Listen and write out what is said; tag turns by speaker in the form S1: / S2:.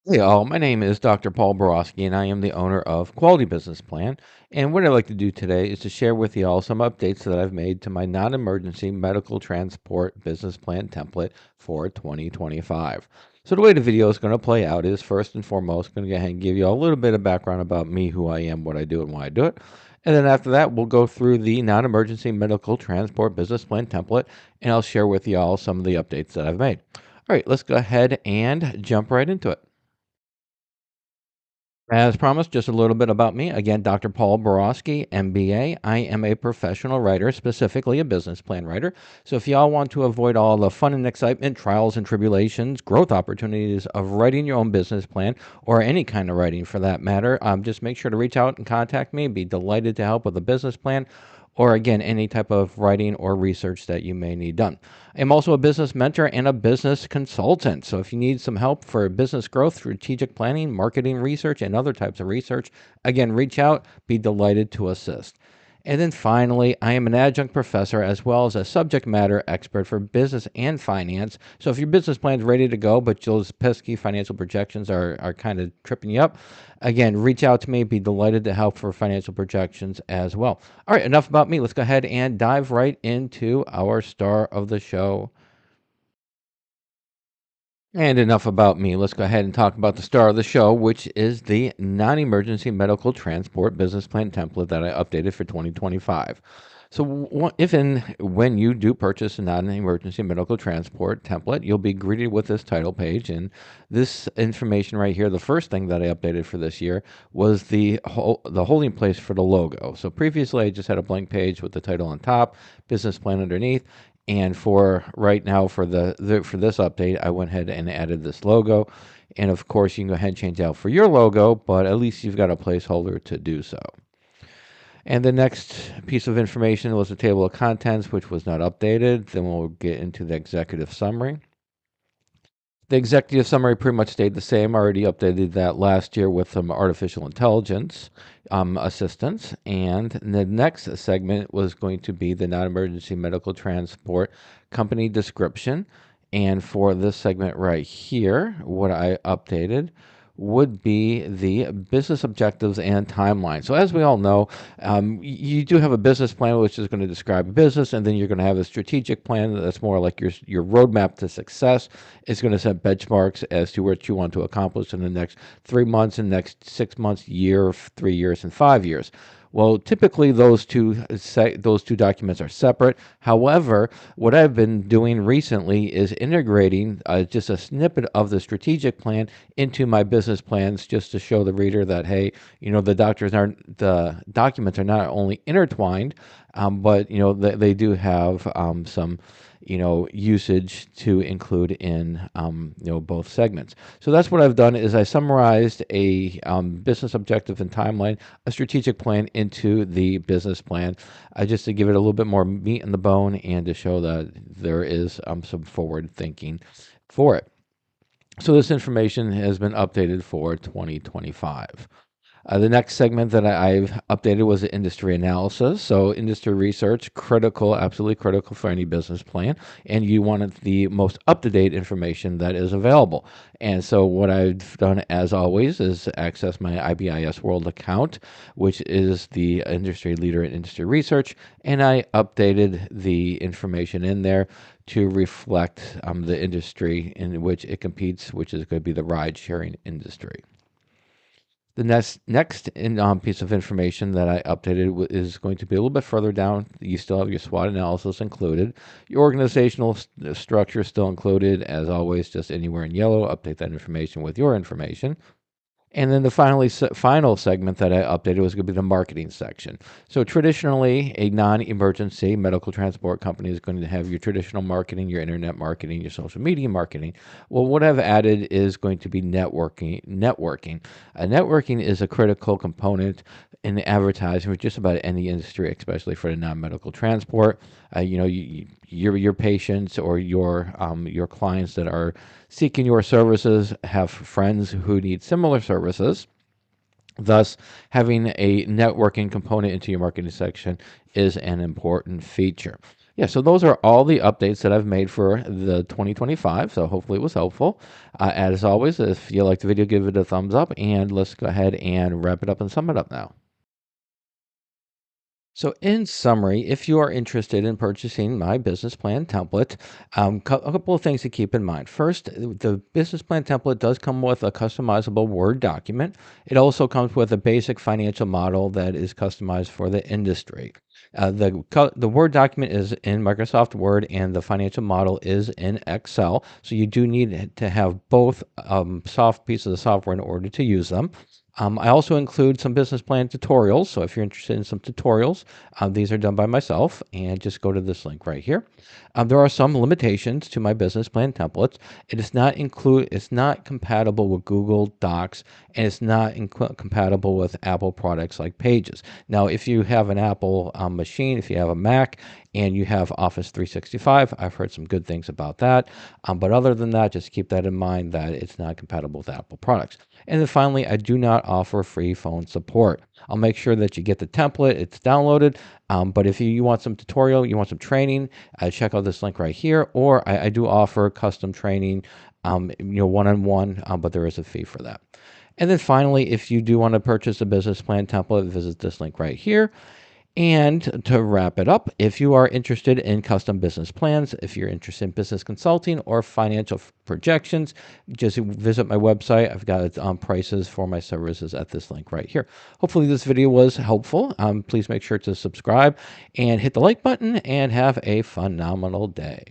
S1: Hey all, my name is Dr. Paul Borosky, and I am the owner of Quality Business Plan. And what I'd like to do today is to share with you all some updates that I've made to my non-emergency medical transport business plan template for 2025. So the way the video is going to play out is first and foremost going to go ahead and give you a little bit of background about me, who I am, what I do, and why I do it. And then after that, we'll go through the non-emergency medical transport business plan template, and I'll share with you all some of the updates that I've made. All right, let's go ahead and jump right into it. As promised, just a little bit about me. Again, Dr. Paul Borosky, MBA. I am a professional writer, specifically a business plan writer. So if y'all want to avoid all the fun and excitement, trials and tribulations, growth opportunities of writing your own business plan, or any kind of writing for that matter, just make sure to reach out and contact me. Be delighted to help with a business plan or again, any type of writing or research that you may need done. I'm also a business mentor and a business consultant. So if you need some help for business growth, strategic planning, marketing research, and other types of research, again, reach out. Be delighted to assist. And then finally, I am an adjunct professor as well as a subject matter expert for business and finance. So if your business plan is ready to go, but those pesky financial projections are kind of tripping you up, again, reach out to me. Be delighted to help for financial projections as well. All right, enough about me. Let's go ahead and dive right into our star of the show. And enough about me. Let's go ahead and talk about the star of the show, which is the non emergency medical transport business plan template that I updated for 2025. So, if and when you do purchase a non emergency medical transport template, you'll be greeted with this title page. And this information right here, the first thing that I updated for this year was the holding place for the logo. So, previously, I just had a blank page with the title on top, business plan underneath. And for right now, for for this update, I went ahead and added this logo. And of course, you can go ahead and change out for your logo, but at least you've got a placeholder to do so. And the next piece of information was the table of contents, which was not updated. Then we'll get into the executive summary. The executive summary pretty much stayed the same. I already updated that last year with some artificial intelligence assistance. And the next segment was going to be the non emergency medical transport company description. And for this segment right here, what I updated would be the business objectives and timeline. So, as we all know, you do have a business plan which is going to describe a business, and then you're going to have a strategic plan that's more like your roadmap to success. It's going to set benchmarks as to what you want to accomplish in the next 3 months, and next 6 months, year, 3 years, and 5 years. Well, typically those two documents are separate. However, what I've been doing recently is integrating just a snippet of the strategic plan into my business plans, just to show the reader that hey, the documents are not only intertwined, but they do have some usage to include in both segments. So that's what I've done is I summarized a business objective and timeline, a strategic plan into the business plan, just to give it a little bit more meat in the bone and to show that there is some forward thinking for it. So this information has been updated for 2025. The next segment that I've updated was the industry analysis. So, industry research, critical, absolutely critical for any business plan. And you wanted the most up to date information that is available. And so, what I've done, as always, is access my IBIS World account, which is the industry leader in industry research. And I updated the information in there to reflect the industry in which it competes, which is going to be the ride sharing industry. The next piece of information that I updated is going to be a little bit further down. You still have your SWOT analysis included. Your organizational structure is still included. As always, just anywhere in yellow, update that information with your information. And then the final segment that I updated was going to be the marketing section. So traditionally, a non-emergency medical transport company is going to have your traditional marketing, your internet marketing, your social media marketing. Well, what I've added is going to be networking. Networking is a critical component in advertising for just about any industry, especially for the non-medical transport. Your patients or your clients that are seeking your services have friends who need similar services. Thus, having a networking component into your marketing section is an important feature. Yeah, so those are all the updates that I've made for the 2025. So hopefully it was helpful. As always, if you like the video, give it a thumbs up, and let's go ahead and wrap it up and sum it up now. So, in summary, if you are interested in purchasing my business plan template, a couple of things to keep in mind. First, the business plan template does come with a customizable Word document. It also comes with a basic financial model that is customized for the industry. The Word document is in Microsoft Word, and the financial model is in Excel. So you do need to have both soft pieces of software in order to use them. I also include some business plan tutorials. So if you're interested in some tutorials, these are done by myself, and just go to this link right here. There are some limitations to my business plan templates. It's not compatible with Google Docs, and it's not compatible with Apple products like Pages. Now, if you have an Apple machine, if you have a Mac, and you have Office 365, I've heard some good things about that. But other than that, just keep that in mind that it's not compatible with Apple products. And then finally, I do not offer free phone support. I'll make sure that you get the template, it's downloaded. But if you want some tutorial, you want some training, check out this link right here. Or I do offer custom training, one-on-one, but there is a fee for that. And then finally, if you do want to purchase a business plan template, visit this link right here. And to wrap it up, if you are interested in custom business plans, if you're interested in business consulting or financial projections, just visit my website. I've got prices for my services at this link right here. Hopefully this video was helpful. Please make sure to subscribe and hit the like button, and have a phenomenal day.